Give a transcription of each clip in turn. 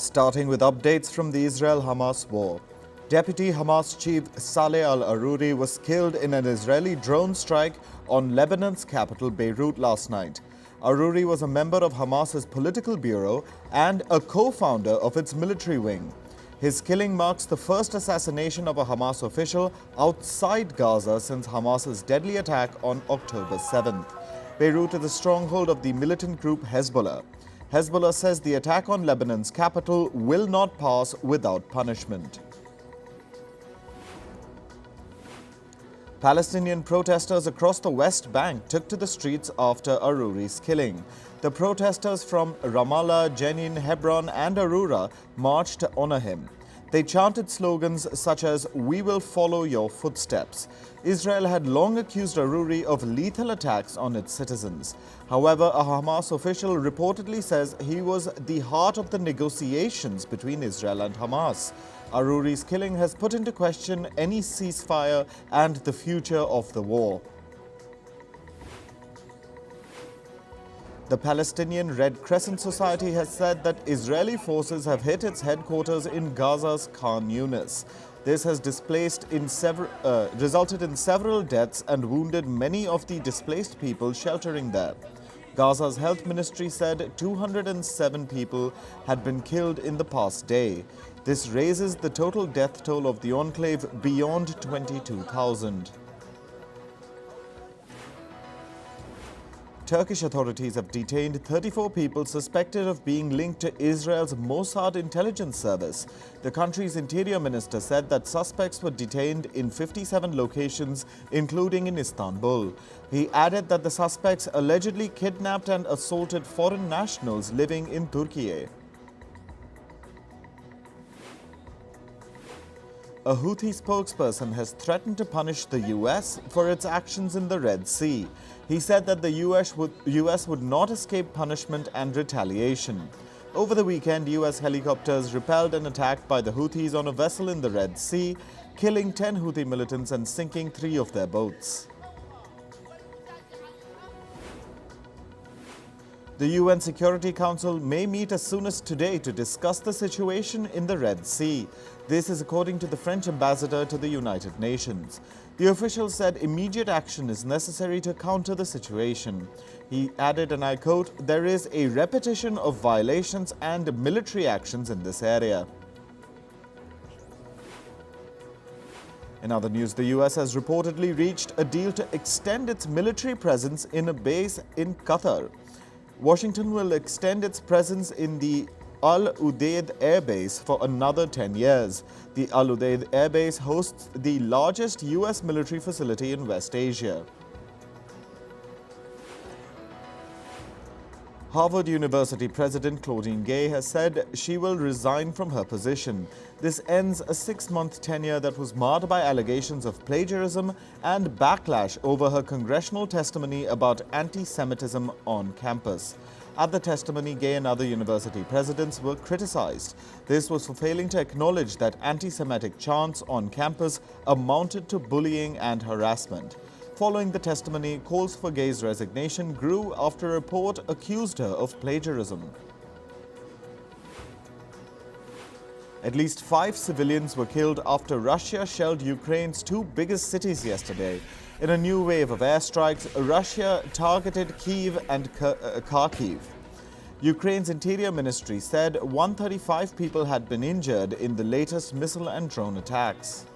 Starting with updates from the Israel-Hamas war. Deputy Hamas Chief Saleh Al-Arouri was killed in an Israeli drone strike on Lebanon's capital Beirut last night. Arouri was a member of Hamas's political bureau and a co-founder of its military wing. His killing marks the first assassination of a Hamas official outside Gaza since Hamas's deadly attack on October 7th. Beirut is the stronghold of the militant group Hezbollah. Hezbollah says the attack on Lebanon's capital will not pass without punishment. Palestinian protesters across the West Bank took to the streets after Arouri's killing. The protesters from Ramallah, Jenin, Hebron and Aroura marched to honor him. They chanted slogans such as, "We will follow your footsteps." Israel had long accused Arouri of lethal attacks on its citizens. However, a Hamas official reportedly says he was the heart of the negotiations between Israel and Hamas. Arouri's killing has put into question any ceasefire and the future of the war. The Palestinian Red Crescent Society has said that Israeli forces have hit its headquarters in Gaza's Khan Yunis. This has resulted in several deaths and wounded many of the displaced people sheltering there. Gaza's health ministry said 207 people had been killed in the past day. This raises the total death toll of the enclave beyond 22,000. Turkish authorities have detained 34 people suspected of being linked to Israel's Mossad intelligence service. The country's interior minister said that suspects were detained in 57 locations, including in Istanbul. He added that the suspects allegedly kidnapped and assaulted foreign nationals living in Turkey. A Houthi spokesperson has threatened to punish the US for its actions in the Red Sea. He said that the US would not escape punishment and retaliation. Over the weekend, US helicopters repelled an attack by the Houthis on a vessel in the Red Sea, killing 10 Houthi militants and sinking 3 of their boats. The UN Security Council may meet as soon as today to discuss the situation in the Red Sea. This is according to the French ambassador to the United Nations. The official said immediate action is necessary to counter the situation. He added, and I quote, "There is a repetition of violations and military actions in this area." In other news, the US has reportedly reached a deal to extend its military presence in a base in Qatar. Washington will extend its presence in the Al Udeid Air Base for another 10 years. The Al Udeid Air Base hosts the largest US military facility in West Asia. Harvard University President Claudine Gay has said she will resign from her position. This ends a 6-month tenure that was marred by allegations of plagiarism and backlash over her congressional testimony about anti-Semitism on campus. At the testimony, Gay and other university presidents were criticized. This was for failing to acknowledge that anti-Semitic chants on campus amounted to bullying and harassment. Following the testimony, calls for Gay's resignation grew after a report accused her of plagiarism. At least 5 civilians were killed after Russia shelled Ukraine's 2 biggest cities yesterday. In a new wave of airstrikes, Russia targeted Kyiv and Kharkiv. Ukraine's Interior Ministry said 135 people had been injured in the latest missile and drone attacks.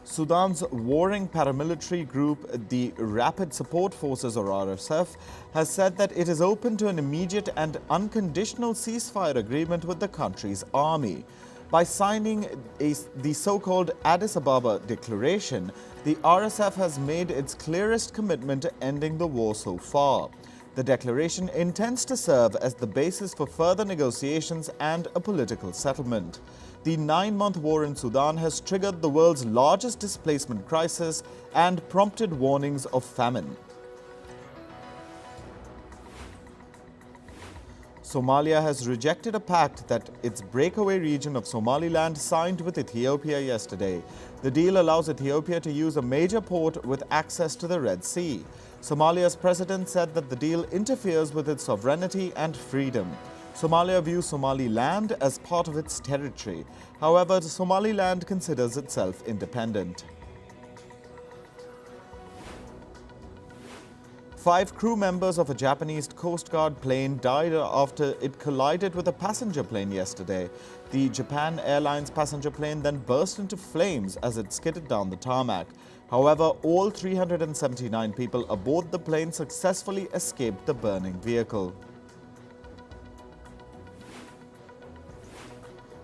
Sudan's warring paramilitary group, the Rapid Support Forces or RSF, has said that it is open to an immediate and unconditional ceasefire agreement with the country's army. By signing the so-called Addis Ababa Declaration, the RSF has made its clearest commitment to ending the war so far. The declaration intends to serve as the basis for further negotiations and a political settlement. The 9-month war in Sudan has triggered the world's largest displacement crisis and prompted warnings of famine. Somalia has rejected a pact that its breakaway region of Somaliland signed with Ethiopia yesterday. The deal allows Ethiopia to use a major port with access to the Red Sea. Somalia's president said that the deal interferes with its sovereignty and freedom. Somalia views Somaliland as part of its territory. However, Somaliland considers itself independent. 5 crew members of a Japanese Coast Guard plane died after it collided with a passenger plane yesterday. The Japan Airlines passenger plane then burst into flames as it skidded down the tarmac. However, all 379 people aboard the plane successfully escaped the burning vehicle.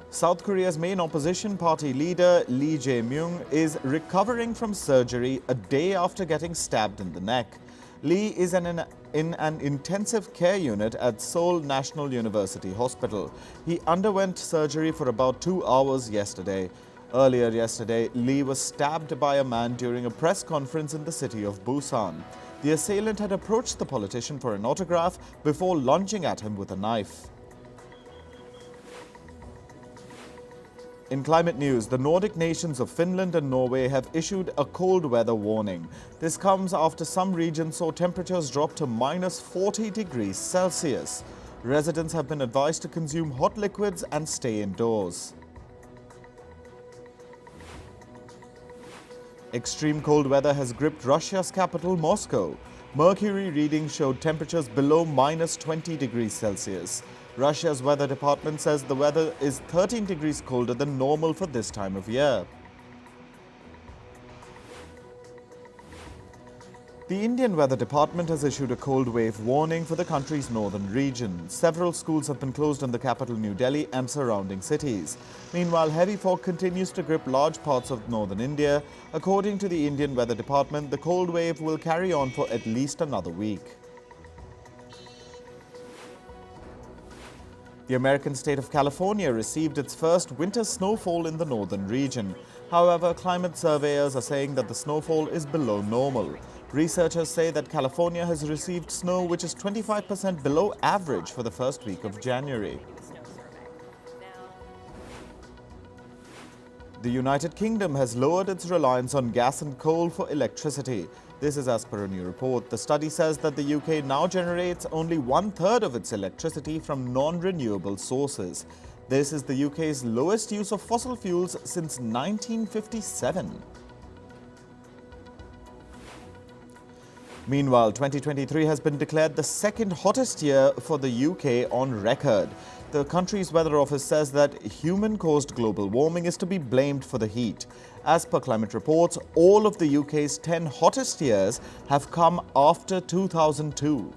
South Korea's main opposition party leader, Lee Jae-myung, is recovering from surgery a day after getting stabbed in the neck. Lee is in an intensive care unit at Seoul National University Hospital. He underwent surgery for about 2 hours yesterday. Earlier yesterday, Lee was stabbed by a man during a press conference in the city of Busan. The assailant had approached the politician for an autograph before lunging at him with a knife. In climate news, the Nordic nations of Finland and Norway have issued a cold weather warning. This comes after some regions saw temperatures drop to -40 degrees Celsius. Residents have been advised to consume hot liquids and stay indoors. Extreme cold weather has gripped Russia's capital, Moscow. Mercury readings showed temperatures below -20 degrees Celsius. Russia's weather department says the weather is 13 degrees colder than normal for this time of year. The Indian Weather Department has issued a cold wave warning for the country's northern region. Several schools have been closed in the capital New Delhi and surrounding cities. Meanwhile, heavy fog continues to grip large parts of northern India. According to the Indian Weather Department, the cold wave will carry on for at least another week. The American state of California received its first winter snowfall in the northern region. However, climate surveyors are saying that the snowfall is below normal. Researchers say that California has received snow which is 25% below average for the first week of January. The United Kingdom has lowered its reliance on gas and coal for electricity. This is as per a new report. The study says that the UK now generates only 1/3 of its electricity from non-renewable sources. This is the UK's lowest use of fossil fuels since 1957. Meanwhile, 2023 has been declared the second hottest year for the UK on record. The country's weather office says that human-caused global warming is to be blamed for the heat. As per climate reports, all of the UK's 10 hottest years have come after 2002.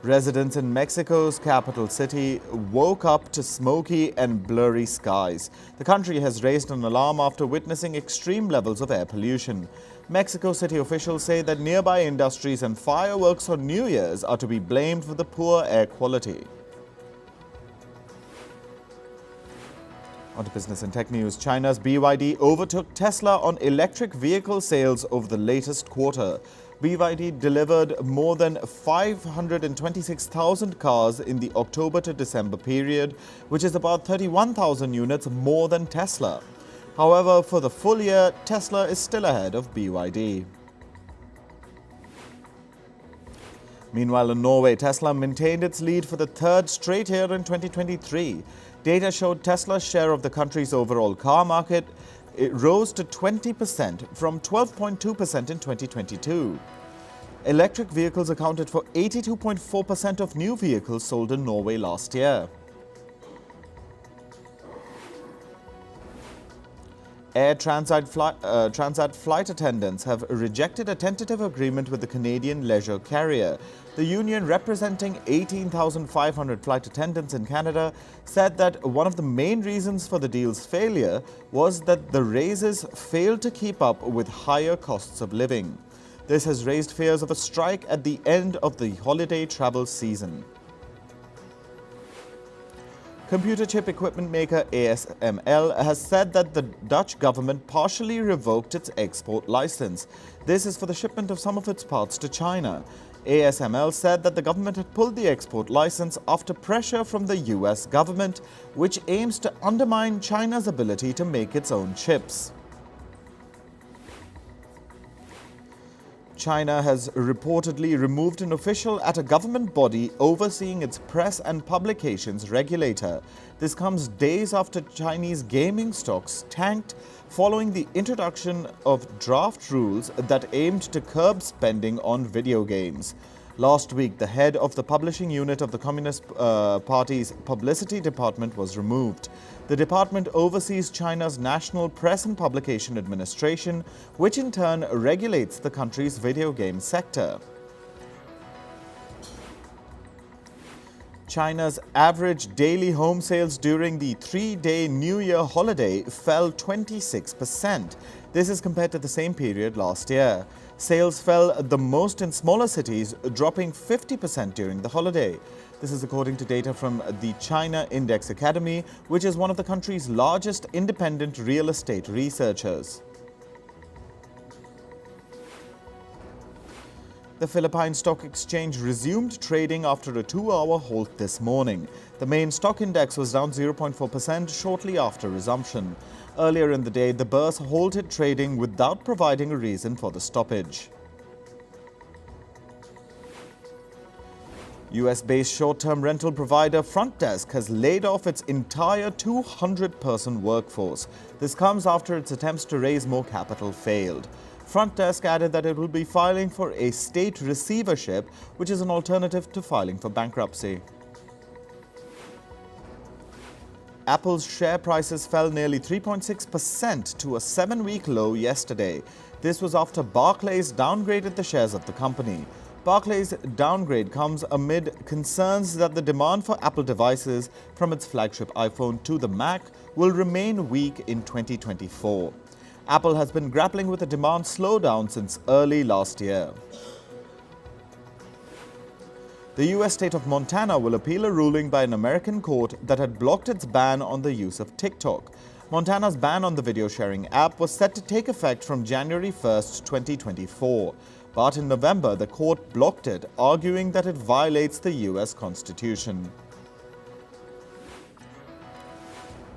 Residents in Mexico's capital city woke up to smoky and blurry skies. The country has raised an alarm after witnessing extreme levels of air pollution. Mexico City officials say that nearby industries and fireworks on New Year's are to be blamed for the poor air quality. On to business and tech news. China's BYD overtook Tesla on electric vehicle sales over the latest quarter. BYD delivered more than 526,000 cars in the October to December period, which is about 31,000 units more than Tesla. However, for the full year, Tesla is still ahead of BYD. Meanwhile, in Norway, Tesla maintained its lead for the third straight year in 2023. Data showed Tesla's share of the country's overall car market. It rose to 20% from 12.2% in 2022. Electric vehicles accounted for 82.4% of new vehicles sold in Norway last year. Air Transat flight attendants have rejected a tentative agreement with the Canadian leisure carrier. The union, representing 18,500 flight attendants in Canada, said that one of the main reasons for the deal's failure was that the raises failed to keep up with higher costs of living. This has raised fears of a strike at the end of the holiday travel season. Computer chip equipment maker ASML has said that the Dutch government partially revoked its export license. This is for the shipment of some of its parts to China. ASML said that the government had pulled the export license after pressure from the US government, which aims to undermine China's ability to make its own chips. China has reportedly removed an official at a government body overseeing its press and publications regulator. This comes days after Chinese gaming stocks tanked following the introduction of draft rules that aimed to curb spending on video games. Last week, the head of the publishing unit of the Communist Party's publicity department was removed. The department oversees China's National Press and Publication Administration, which in turn regulates the country's video game sector. China's average daily home sales during the three-day New Year holiday fell 26%. This is compared to the same period last year. Sales fell the most in smaller cities, dropping 50% during the holiday. This is according to data from the China Index Academy, which is one of the country's largest independent real estate researchers. The Philippine Stock Exchange resumed trading after a 2-hour halt this morning. The main stock index was down 0.4% shortly after resumption. Earlier in the day, the bourse halted trading without providing a reason for the stoppage. US-based short-term rental provider Frontdesk has laid off its entire 200-person workforce. This comes after its attempts to raise more capital failed. Frontdesk added that it will be filing for a state receivership, which is an alternative to filing for bankruptcy. Apple's share prices fell nearly 3.6% to a 7-week low yesterday. This was after Barclays downgraded the shares of the company. Barclays' downgrade comes amid concerns that the demand for Apple devices from its flagship iPhone to the Mac will remain weak in 2024. Apple has been grappling with a demand slowdown since early last year. The U.S. state of Montana will appeal a ruling by an American court that had blocked its ban on the use of TikTok. Montana's ban on the video-sharing app was set to take effect from January 1, 2024. But in November, the court blocked it, arguing that it violates the U.S. Constitution.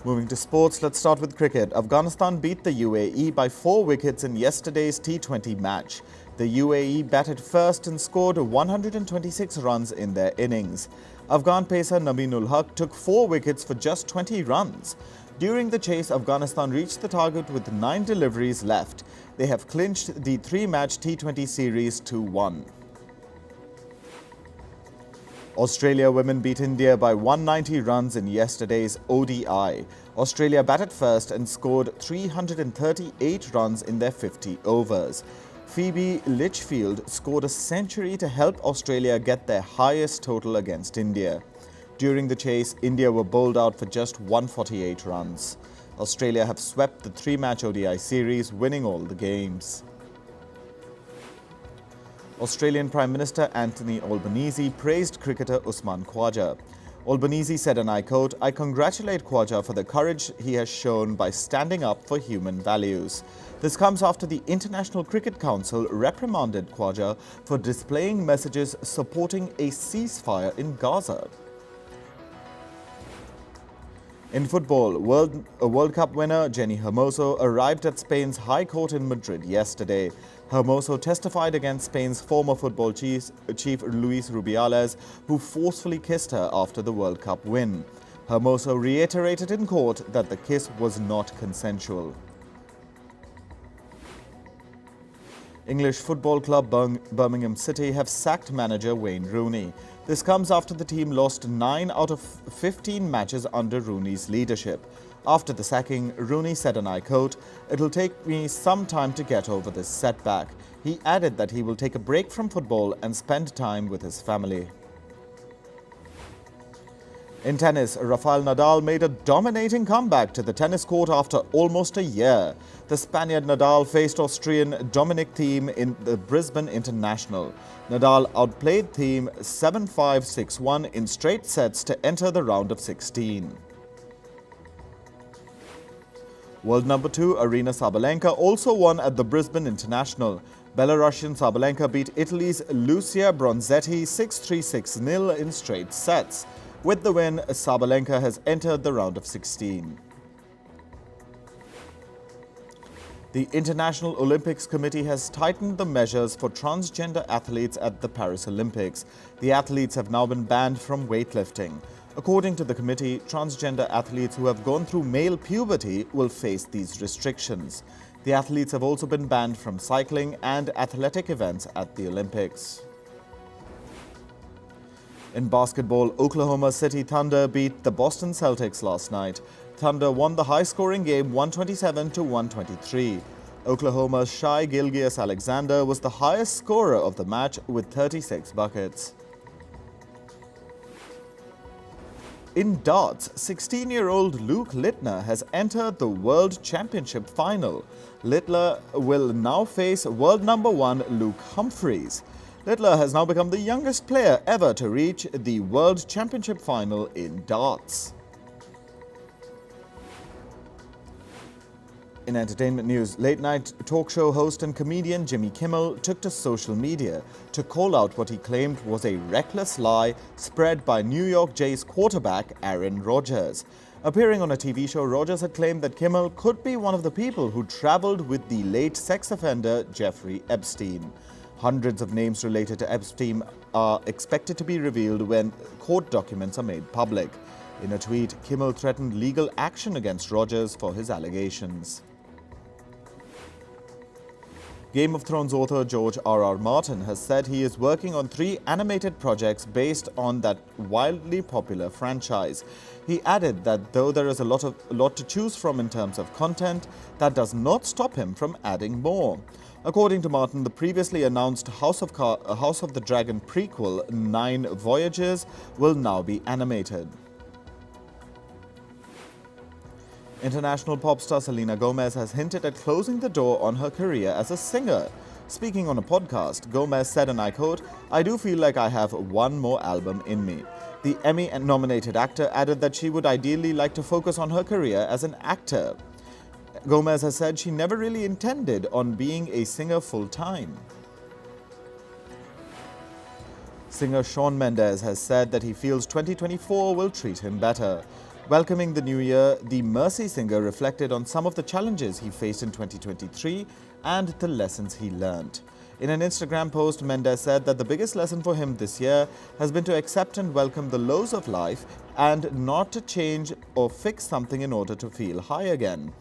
Moving to sports, let's start with cricket. Afghanistan beat the UAE by 4 wickets in yesterday's T20 match. The UAE batted first and scored 126 runs in their innings. Afghan pacer Nabi-ul-Haq took 4 wickets for just 20 runs. During the chase, Afghanistan reached the target with 9 deliveries left. They have clinched the 3-match T20 series 2-1. Australia women beat India by 190 runs in yesterday's ODI. Australia batted first and scored 338 runs in their 50 overs. Phoebe Litchfield scored a century to help Australia get their highest total against India. During the chase, India were bowled out for just 148 runs. Australia have swept the 3-match ODI series, winning all the games. Australian Prime Minister Anthony Albanese praised cricketer Usman Khawaja. Albanese said, and I quote, "I congratulate Khawaja for the courage he has shown by standing up for human values." This comes after the International Cricket Council reprimanded Khawaja for displaying messages supporting a ceasefire in Gaza. In football, World Cup winner Jenny Hermoso arrived at Spain's High Court in Madrid yesterday. Hermoso testified against Spain's former football chief Luis Rubiales, who forcefully kissed her after the World Cup win. Hermoso reiterated in court that the kiss was not consensual. English football club Birmingham City have sacked manager Wayne Rooney. This comes after the team lost 9 out of 15 matches under Rooney's leadership. After the sacking, Rooney said, and I quote, "It'll take me some time to get over this setback." He added that he will take a break from football and spend time with his family. In tennis, Rafael Nadal made a dominating comeback to the tennis court after almost a year. The Spaniard Nadal faced Austrian Dominic Thiem in the Brisbane International. Nadal outplayed Thiem 7-5, 6-1 in straight sets to enter the round of 16. World number 2 Aryna Sabalenka also won at the Brisbane International. Belarusian Sabalenka beat Italy's Lucia Bronzetti 6-3, 6-0 in straight sets. With the win, Sabalenka has entered the round of 16. The International Olympics Committee has tightened the measures for transgender athletes at the Paris Olympics. The athletes have now been banned from weightlifting. According to the committee, transgender athletes who have gone through male puberty will face these restrictions. The athletes have also been banned from cycling and athletic events at the Olympics. In basketball, Oklahoma City Thunder beat the Boston Celtics last night. Thunder won the high-scoring game 127-123. Oklahoma's Shai Gilgeous-Alexander was the highest scorer of the match with 36 buckets. In darts, 16-year-old Luke Littner has entered the World Championship final. Littler will now face world number 1 Luke Humphreys. Littler has now become the youngest player ever to reach the World Championship final in darts. In entertainment news, late-night talk show host and comedian Jimmy Kimmel took to social media to call out what he claimed was a reckless lie spread by New York Jays quarterback Aaron Rodgers. Appearing on a TV show, Rogers had claimed that Kimmel could be one of the people who traveled with the late sex offender Jeffrey Epstein. Hundreds of names related to Epstein are expected to be revealed when court documents are made public. In a tweet, Kimmel threatened legal action against Rogers for his allegations. Game of Thrones author George R.R. Martin has said he is working on 3 animated projects based on that wildly popular franchise. He added that though there is a lot to choose from in terms of content, that does not stop him from adding more. According to Martin, the previously announced House of the Dragon prequel, 9 Voyages, will now be animated. International pop star Selena Gomez has hinted at closing the door on her career as a singer. Speaking on a podcast, Gomez said, and I quote, "I do feel like I have one more album in me." The Emmy-nominated actor added that she would ideally like to focus on her career as an actor. Gomez has said she never really intended on being a singer full-time. Singer Shawn Mendes has said that he feels 2024 will treat him better. Welcoming the new year, the Mercy singer reflected on some of the challenges he faced in 2023 and the lessons he learned. In an Instagram post, Mendes said that the biggest lesson for him this year has been to accept and welcome the lows of life and not to change or fix something in order to feel high again.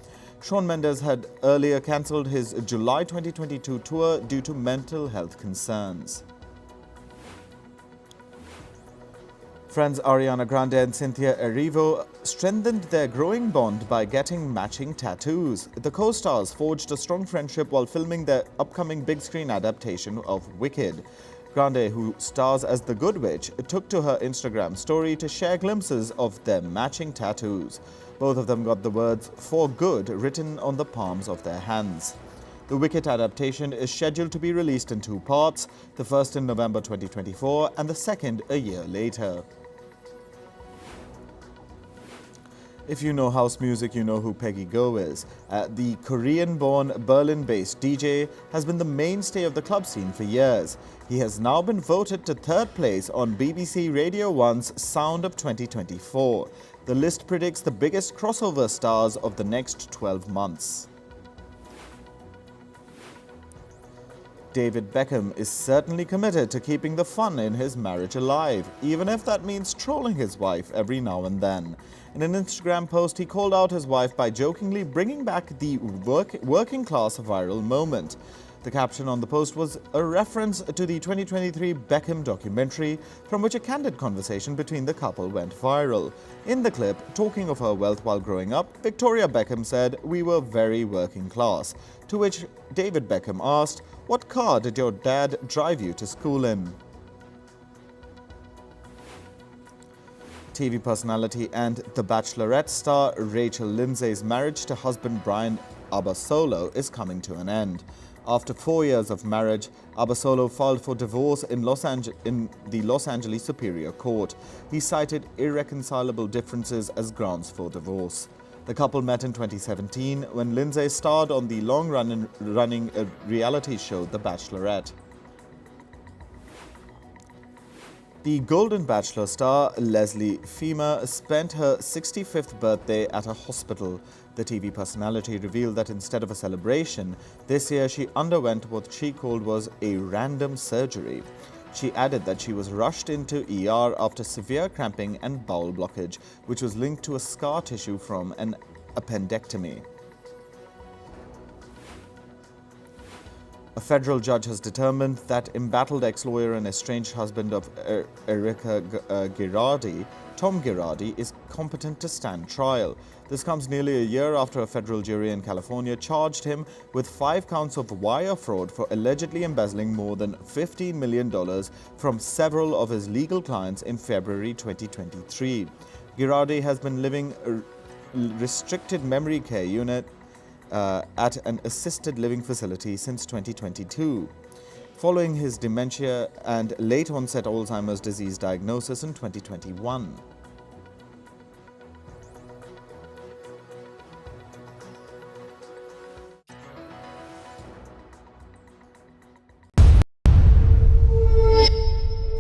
Shawn Mendes had earlier cancelled his July 2022 tour due to mental health concerns. Friends Ariana Grande and Cynthia Erivo strengthened their growing bond by getting matching tattoos. The co-stars forged a strong friendship while filming their upcoming big-screen adaptation of Wicked. Grande, who stars as the Good Witch, took to her Instagram story to share glimpses of their matching tattoos. Both of them got the words "for good" written on the palms of their hands. The Wicked adaptation is scheduled to be released in 2 parts, the first in November 2024 and the second a year later. If you know house music, you know who Peggy Gou is. The Korean-born, Berlin-based DJ has been the mainstay of the club scene for years. He has now been voted to 3rd place on BBC Radio 1's Sound of 2024. The list predicts the biggest crossover stars of the next 12 months. David Beckham is certainly committed to keeping the fun in his marriage alive, even if that means trolling his wife every now and then. In an Instagram post, he called out his wife by jokingly bringing back the working class viral moment. The caption on the post was a reference to the 2023 Beckham documentary, from which a candid conversation between the couple went viral. In the clip, talking of her wealth while growing up, Victoria Beckham said, "We were very working class," to which David Beckham asked, "What car did your dad drive you to school in?" TV personality and The Bachelorette star Rachel Lindsay's marriage to husband Brian Abasolo is coming to an end. After 4 years of marriage, Abasolo filed for divorce in the Los Angeles Superior Court. He cited irreconcilable differences as grounds for divorce. The couple met in 2017 when Lindsay starred on the long-running reality show The Bachelorette. The Golden Bachelor star Leslie Fema spent her 65th birthday at a hospital. The TV personality revealed that instead of a celebration, this year she underwent what she called was a random surgery. She added that she was rushed into ER after severe cramping and bowel blockage, which was linked to a scar tissue from an appendectomy. A federal judge has determined that embattled ex-lawyer and estranged husband of Erica Girardi, Tom Girardi, is competent to stand trial. This comes nearly a year after a federal jury in California charged him with 5 counts of wire fraud for allegedly embezzling more than $15 million from several of his legal clients in February 2023. Girardi has been living restricted memory care unit at an assisted living facility since 2022, following his dementia and late-onset Alzheimer's disease diagnosis in 2021.